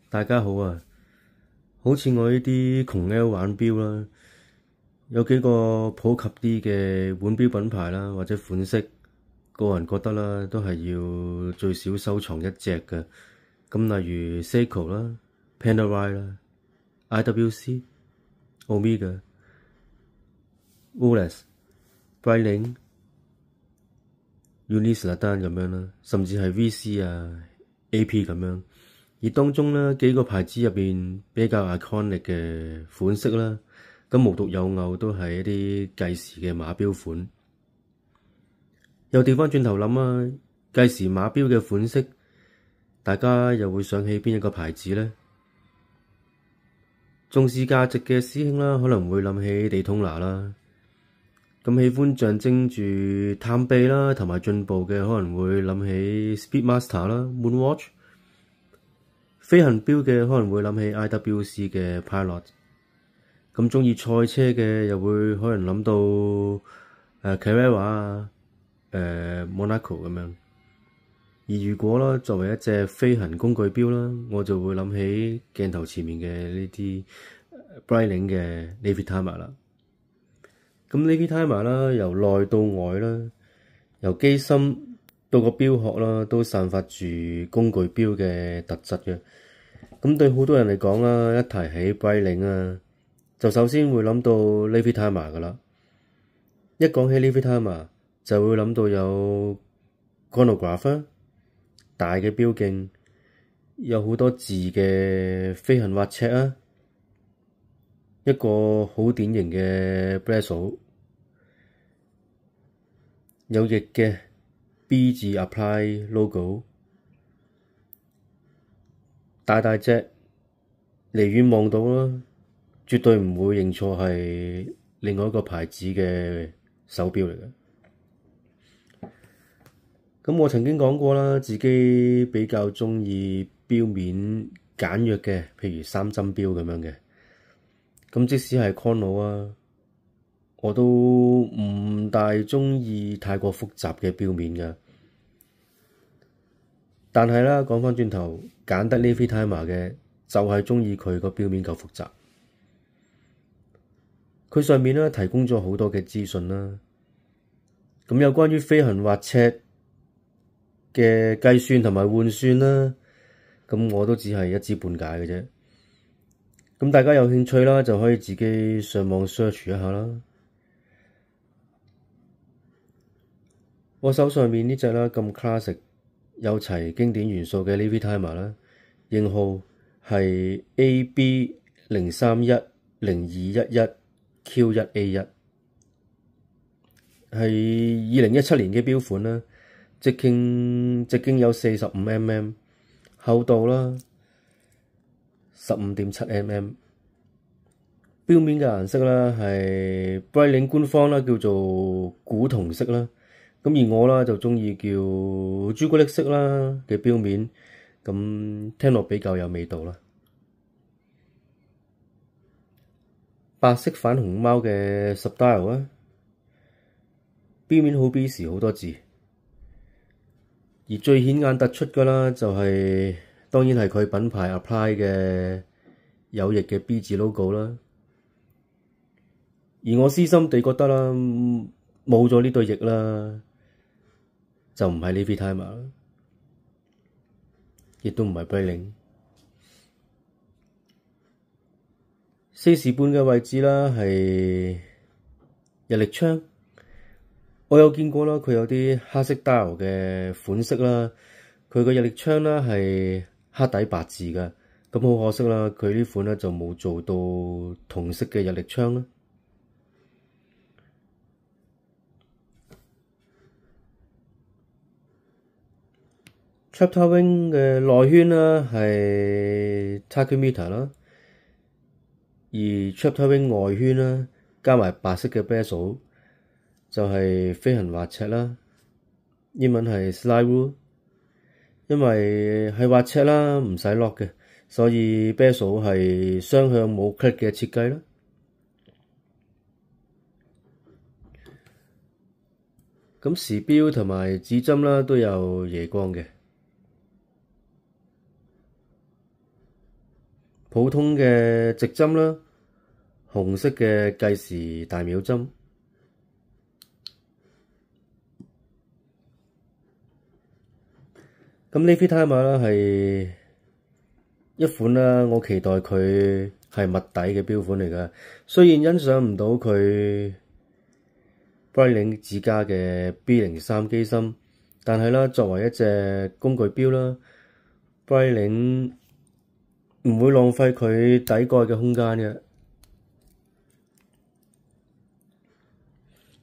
大家好啊！好似我呢啲窮 L 玩錶啦，有幾個普及啲嘅腕錶品牌啦，或者款式，個人覺得啦，都係要最少收藏一隻嘅。咁例如 Seiko 啦、Panerai 啦、IWC、Omega、Rolex、Breitling、Ulysse Nardin 咁樣啦，甚至係 VC 啊、AP 咁樣。而當中咧幾個牌子入邊比較 iconic 嘅款式啦，咁無獨有偶都係一啲計時嘅馬錶款。又調翻轉頭諗啊，計時馬錶嘅款式，大家又會想起邊一個牌子呢？重視價值嘅師兄啦，可能會諗起地通拿啦。咁喜歡象徵住探秘啦同埋進步嘅，可能會諗起 Speedmaster 啦、Moonwatch。飛行錶嘅可能會諗起 IWC 嘅 Pilot，咁鍾意賽車嘅又會可能諗到Carrera 啊、Monaco 咁樣。而如果啦，作為一隻飛行工具錶啦，我就會諗起鏡頭前面嘅呢啲 Breitling 嘅 Navy Timer 啦。咁 Navy Timer 啦，由內到外啦，由機芯到個錶殼啦，都散發住工具錶嘅特質嘅。咁對好多人嚟講啦，一提起 Breitling 啊，就首先會諗到 Navy Timer 噶啦。一講起 Navy Timer，就會諗到有 chronograph 大嘅錶徑，有好多字嘅飛行滑尺啊，一個好典型嘅 bezel，有翼嘅 B 字 apply logo， 大大隻，離遠望到啦，絕對唔會認錯係另外一個牌子嘅手錶嚟嘅。咁我曾經講過啦，自己比較鍾意錶面簡約嘅，譬如三針錶咁樣嘅。咁即使係 chrono 啊，我都唔大鍾意太過複雜嘅錶面㗎。但係啦，講返轉頭，揀得 Navy Timer 嘅就係鍾意佢個錶面夠複雜。佢上面咧提供咗好多嘅資訊啦。咁有關於飛行滑尺嘅計算同埋換算啦，咁我都只係一知半解嘅啫。咁大家有興趣啦，就可以自己上網 search 一下啦。我手上面呢隻啦咁 classic，有齊經典元素嘅 Navy Timer 啦，型號係 AB 031021Q1A1，係2017年嘅錶款啦。直徑有45mm，厚度啦15.7mm。錶面嘅顏色啦係 Breitling 官方啦叫做古銅色啦，咁而我啦就鍾意叫朱古力色啦嘅錶面，咁聽落比較有味道啦。白色反紅貓嘅 subdial 啊，錶面好 busy 好多字。而最顯眼突出嘅啦，就係當然係佢品牌 apply 嘅有翼嘅 B 字 logo 啦。而我私心地覺得啦，冇咗呢對翼啦，就唔係 Navy Timer，亦都唔係 Breitling。4時半嘅位置啦，係日曆槍。我有見過啦，佢有啲黑色 dial 嘅款式啦，佢個日曆槍啦係黑底白字嘅，咁好可惜啦，佢呢款咧就冇做到銅色嘅日曆槍啦。Chapter Ring 嘅內圈啦係 tachymeter 啦，而 Chapter Ring 外圈啦加埋白色嘅 bezel，就係飛行滑尺啦，英文係 slide rule， 因為係滑尺啦，唔使 lock 嘅，所以 bezel 係雙向冇 click 嘅設計啦。咁時錶同埋指針啦都有夜光嘅。普通嘅直針啦，紅色嘅計時大秒針。咁Navy Timer啦係一款啦，我期待佢係密底嘅錶款嚟㗎。雖然欣賞唔到佢 Breitling 自家嘅 B03機芯，但係啦，作為一隻工具錶啦，Breitling唔會浪費佢底蓋嘅空間嘅。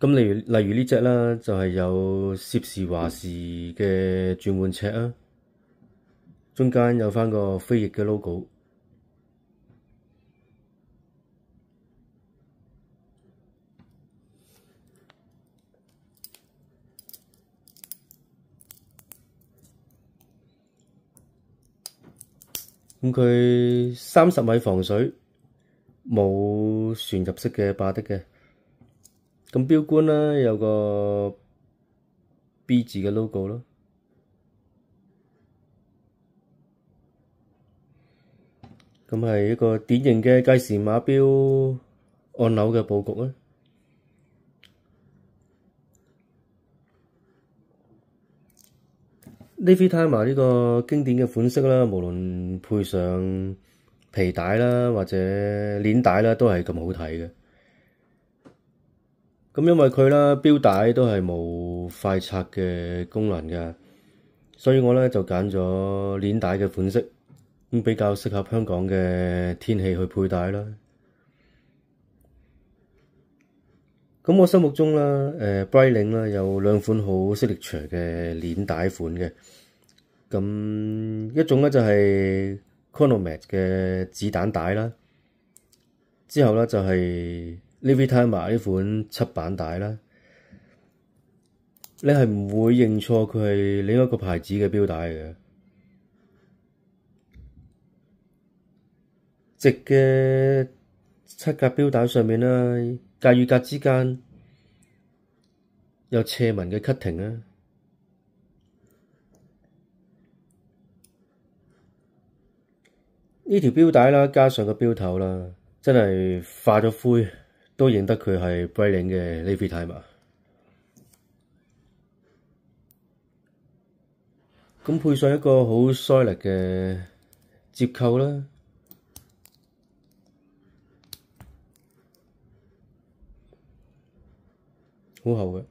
咁例如呢隻啦，就係有攝氏華氏嘅轉換尺啊，中間有返個飛翼嘅 logo。咁佢30米防水，冇旋入式嘅把的嘅。咁錶冠啦，有個 B 字嘅 logo 咯。咁係一個典型嘅計時碼錶按鈕嘅佈局啦。Navy Timer 呢個經典嘅款式啦，無論配上皮帶啦或者鏈帶啦，都係咁好睇嘅。咁因為佢啦，錶帶都係冇快拆嘅功能嘅，所以我咧就揀咗鏈帶嘅款式，咁比較適合香港嘅天氣去佩戴啦。咁我心目中啦，Breitling 啦有兩款好 signature 嘅鏈帶款嘅，咁一種咧就係 Chronomat 嘅子彈帶啦，之後咧就係Navy Timer 呢款七版帶啦，你係唔會認錯佢係另一個牌子嘅錶帶嘅。直嘅七格錶帶上面啦，格與格之間有斜紋嘅 cutting 啦。呢條錶帶啦，加上個錶頭啦，真係化咗灰都認得佢係 Breitling 嘅 Navy Timer。咁配上一個好 solid 嘅接扣啦，好厚嘅，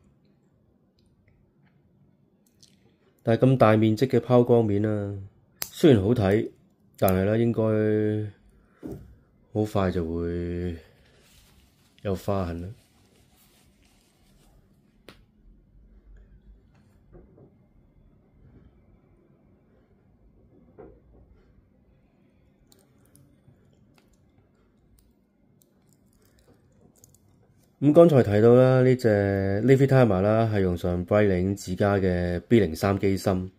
但係咁大面積嘅拋光面啦，雖然好睇，但係咧應該好快就會有花痕啦。咁剛才提到啦，呢隻 Navy Timer 啦係用上 Breitling 自家嘅 B03機芯，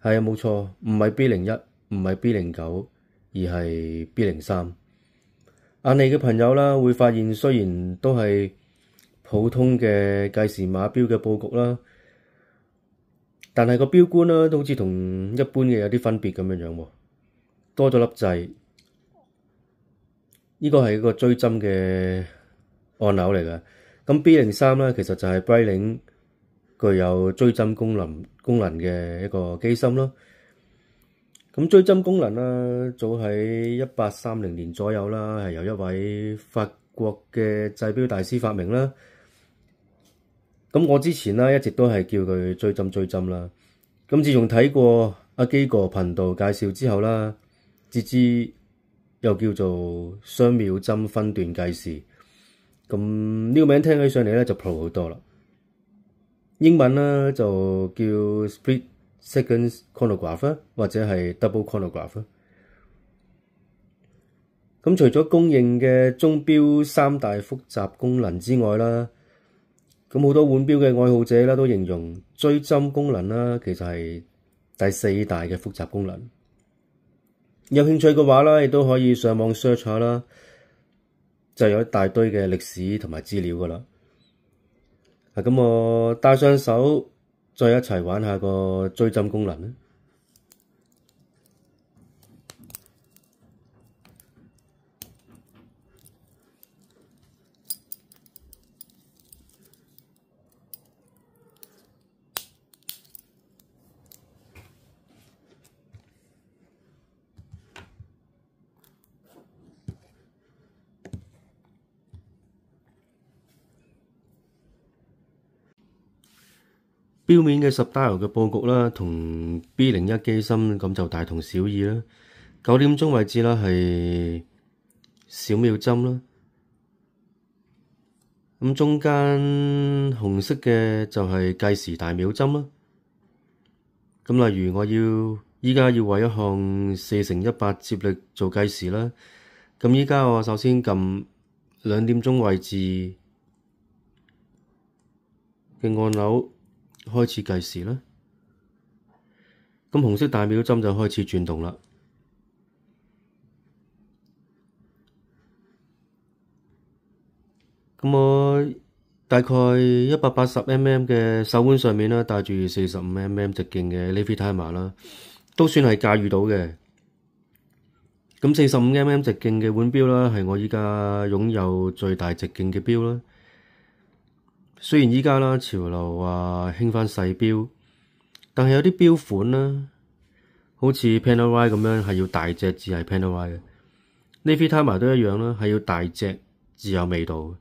係啊冇錯，唔係 B01，唔係 B09，而係 B03。眼利嘅朋友啦會發現，雖然都係普通嘅計時碼錶嘅佈局啦，但係個錶冠啦都好似同一般嘅有啲分別咁樣喎，多咗粒掣，呢個係一個追針嘅按鈕嚟嘅。咁 B03咧其實就係 Breitling 具有追針功能嘅一個機芯咯。咁追針功能啦，早喺1830年左右啦，係由一位法國嘅製錶大師發明啦。咁我之前啦一直都係叫佢追針啦。咁自從睇過阿基哥頻道介紹之後啦，至知又叫做雙秒針分段計時。咁呢個名聽起上嚟咧就 pro 好多啦。英文啦就叫 Split Second Chronograph 或者係 Double Chronograph。咁除咗公認嘅鐘錶三大複雜功能之外啦，咁好多腕錶嘅愛好者啦都形容追針功能啦其實係第四大嘅複雜功能。有興趣嘅話啦，亦都可以上網 search 下啦，就有一大堆嘅歷史同埋資料噶啦。咁我戴上手，再一齊玩下個追針功能啦。錶面嘅10 dial 嘅佈局啦，同 B01機芯咁就大同小異啦。9點鐘位置啦係小秒針啦，咁中間紅色嘅就係計時大秒針啦。咁例如我依家要為一項4×100接力做計時啦，咁依家我首先撳2點鐘位置嘅按鈕開始計時啦，咁紅色大秒針就開始轉動啦。咁我大概180mm 嘅手腕上面啦，帶住45mm 直徑嘅 Levitimer 啦，都算係駕馭到嘅。咁45mm 直徑嘅腕錶啦，係我依家擁有最大直徑嘅錶啦。雖然依家啦潮流話興返細錶，但係有啲錶款啦，好似 Panerai 咁樣係要大隻至係 Panerai 嘅。Levitimer 都一樣啦，係要大隻至有味道。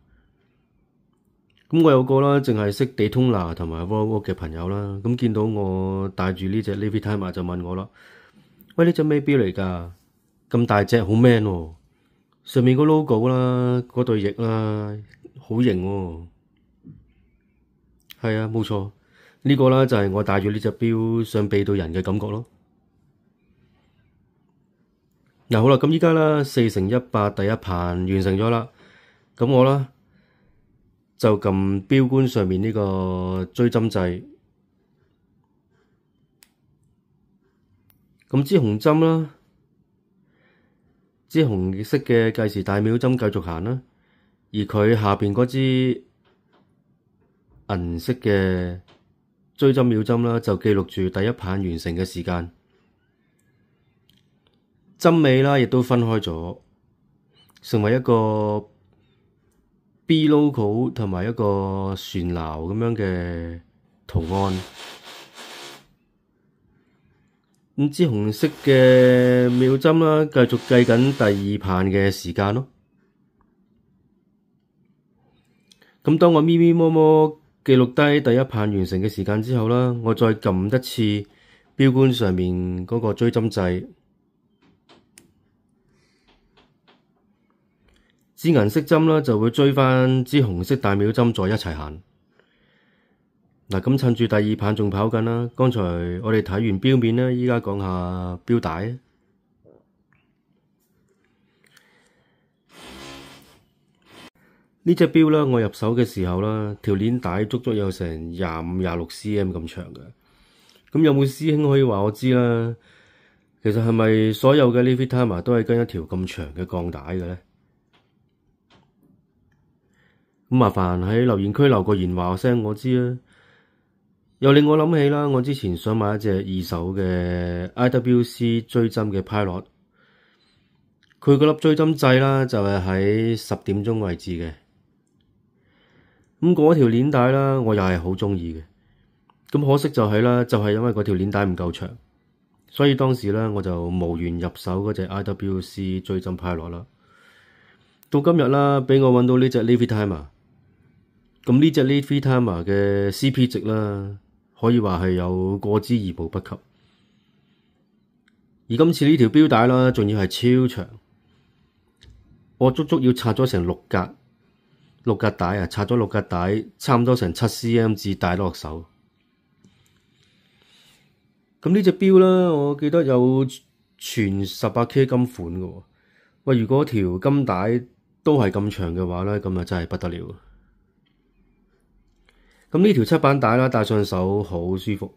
咁我有個啦，淨係識 Daytona 同埋 Rolex 嘅朋友啦，咁見到我戴住呢隻 Levitimer 就問我啦：喂，呢隻咩錶嚟㗎？咁大隻好 man 喎，上面個 logo 啦，嗰對翼啦，好型喎。係啊，冇錯，呢個啦就係我戴住呢隻錶想俾到人嘅感覺咯。嗱好啦，咁依家啦4×100第一盤完成咗啦，咁我啦就撳錶冠上面呢個追針掣，咁支紅針啦，支紅色嘅計時大秒針繼續行啦，而佢下邊嗰支銀色嘅追針秒針啦，就記錄住第一盤完成嘅時間。針尾啦，亦都分開咗，成為一個B logo 同埋一個船錨咁樣嘅圖案。咁支紅色嘅秒針啦，繼續計緊第二盤嘅時間咯。咁當我咪咪摸摸記錄低第一盤完成嘅時間之後啦，我再撳一次錶冠上面嗰個追針掣，支銀色針啦就會追返支紅色大秒針再一齊行。嗱，咁趁住第二盤仲跑緊啦，剛才我哋睇完錶面啦，依家講下錶帶。呢隻錶啦，我入手嘅時候啦，條鏈帶足足有成25-26cm 咁長嘅。咁有冇師兄可以話我知啦？其實係咪所有嘅 Levitimer 都係跟一條咁長嘅鋼帶嘅咧？咁麻煩喺留言區留個言話聲我知啊。又令我諗起啦，我之前想買一隻二手嘅 IWC 追針嘅 Pilot，佢嗰粒追針掣啦就係喺10點鐘位置嘅。咁嗰條鏈帶啦，我又係好鍾意嘅。咁可惜就係啦，就係因為嗰條鏈帶唔夠長，所以當時咧我就無緣入手嗰隻 IWC 追針 Pilot 啦。到今日啦，俾我揾到呢隻 Levitimer，咁呢隻 Levitimer嘅 CP 值啦，可以話係有過之而無不及。而今次呢條錶帶啦，仲要係超長，我足足要拆咗成六格帶啊！拆咗6格帶，差唔多成7cm 至戴落手。咁呢隻錶啦，我記得有全 18K 金款嘅喎。喂，如果條金帶都係咁長嘅話咧，咁啊真係不得了。咁呢條7版帶啦，戴上手好舒服。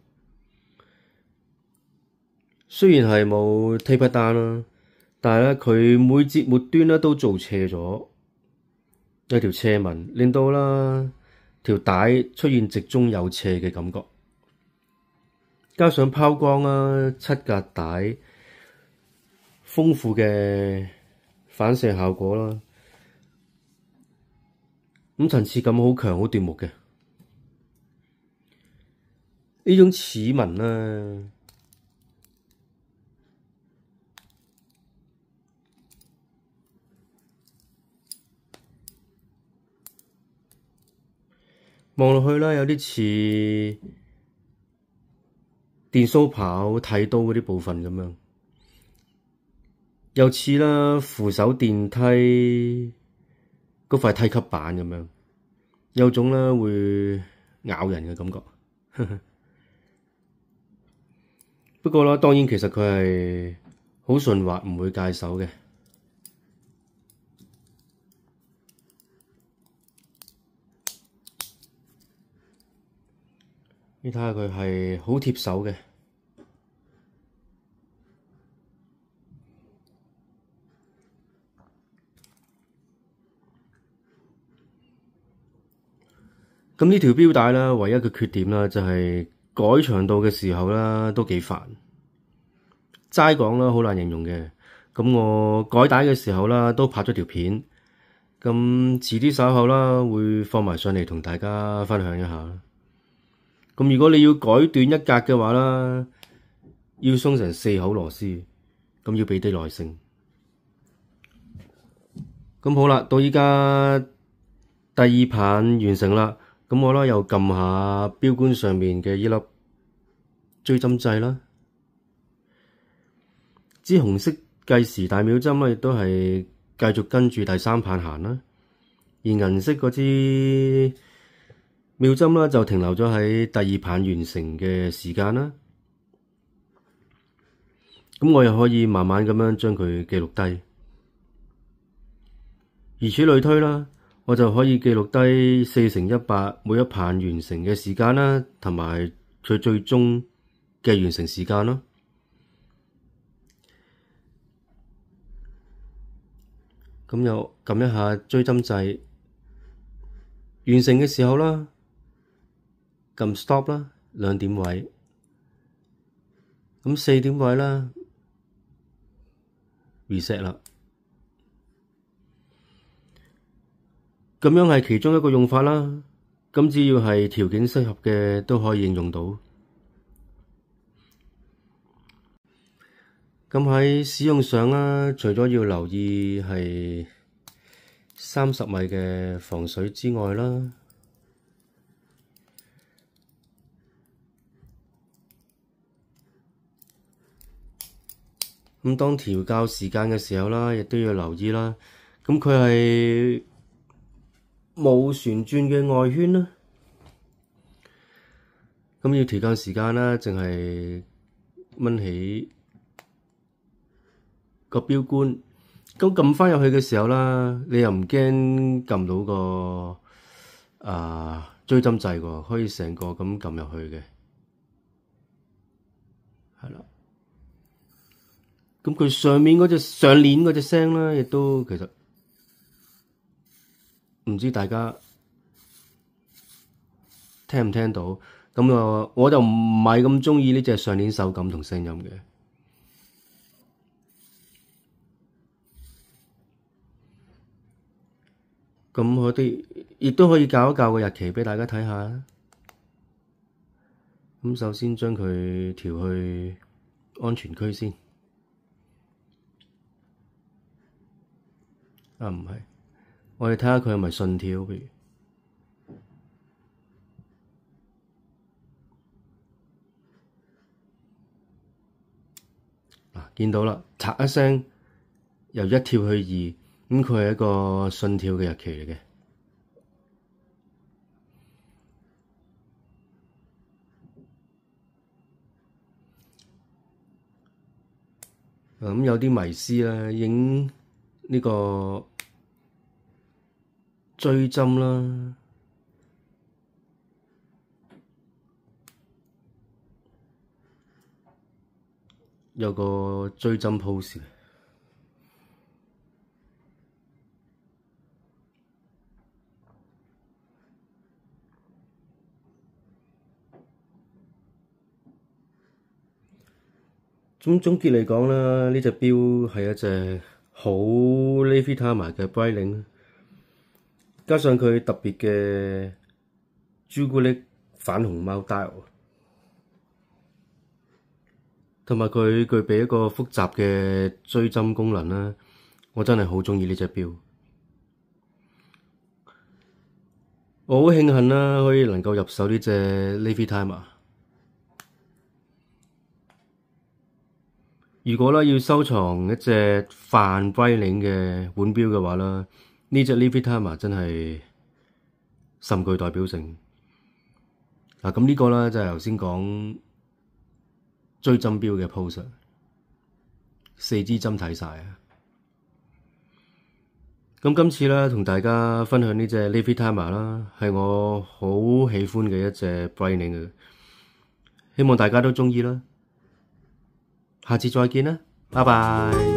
雖然係冇 taper down 啦，但係咧佢每節末端咧都做斜咗。有條斜紋，令到啦條帶出現直中有斜嘅感覺，加上拋光啦、7格帶豐富嘅反射效果啦，咁層次感好強、好奪目嘅呢種齒紋啦。望落去啦，有啲似電鬚刨剃刀嗰啲部分咁樣，又似啦扶手電梯嗰塊梯級板咁樣，有種啦會咬人嘅感覺。不過啦，當然其實佢係好順滑，唔會戒手嘅。你睇下佢係好貼手嘅。咁呢條錶帶啦，唯一嘅缺點啦，就係改長度嘅時候啦，都幾煩。齋講啦，好難形容嘅。咁我改帶嘅時候啦，都拍咗條片。咁遲啲稍後啦，會放埋上嚟同大家分享一下。咁如果你要改短一格嘅話啦，要鬆成4口螺絲，咁要俾啲耐性。咁好啦，到依家第2棒完成啦。咁我啦又撳下錶冠上面嘅依粒追針掣啦，支紅色計時大秒針啦，亦都係繼續跟住第3棒行啦。而銀色嗰支秒針啦，就停留咗喺第2棒完成嘅時間啦。咁我又可以慢慢咁樣將佢記錄低，如此類推啦。我就可以記錄低4×100每一棒完成嘅時間啦，同埋佢最終嘅完成時間咯。咁又撳一下追針掣，完成嘅時候啦，撳 stop 啦，2點位。咁4點位啦 ，reset 啦。咁樣係其中一個用法啦，咁只要係條件適合嘅都可以應用到。咁喺使用上啦，除咗要留意係30米嘅防水之外啦，咁當調校時間嘅時候啦，亦都要留意啦。咁佢係冇旋轉嘅外圈啦，咁要調校時間啦，淨係掹起個錶冠，咁撳翻入去嘅時候啦，你又唔驚撳到個追針掣喎，可以成個咁撳入去嘅，係啦。咁佢上面嗰隻上鏈嗰隻聲啦，亦都其實唔知大家聽唔聽到？咁我就唔係咁鍾意呢隻上鏈手感同聲音嘅。咁我哋亦都可以校一校個日期俾大家睇下。咁首先將佢調去安全區先。唔係。我哋睇下佢係咪順跳，譬如見到啦，嚓一聲由1跳去2，咁佢係一個順跳嘅日期嚟嘅。咁有啲迷思啦，影呢個追針啦，有個追針 pose。咁總結嚟講啦，呢隻錶係一隻好 Levitima 嘅 Breitling，加上佢特別嘅朱古力反紅貓 dial，同埋佢具備一個複雜嘅追針功能啦，我真係好鍾意呢隻錶。我好慶幸啦，可以能夠入手呢隻 Levitima。如果咧要收藏一隻泛 Breitling 嘅腕錶嘅話啦，呢隻 Levitima 真係甚具代表性。嗱，咁呢個咧就係頭先講追針錶嘅 pose， 4支針睇晒啊！咁今次咧同大家分享呢隻 Levitima 啦，係我好喜歡嘅一隻 Breitling 嘅，希望大家都鍾意啦。下次再見啦，拜拜。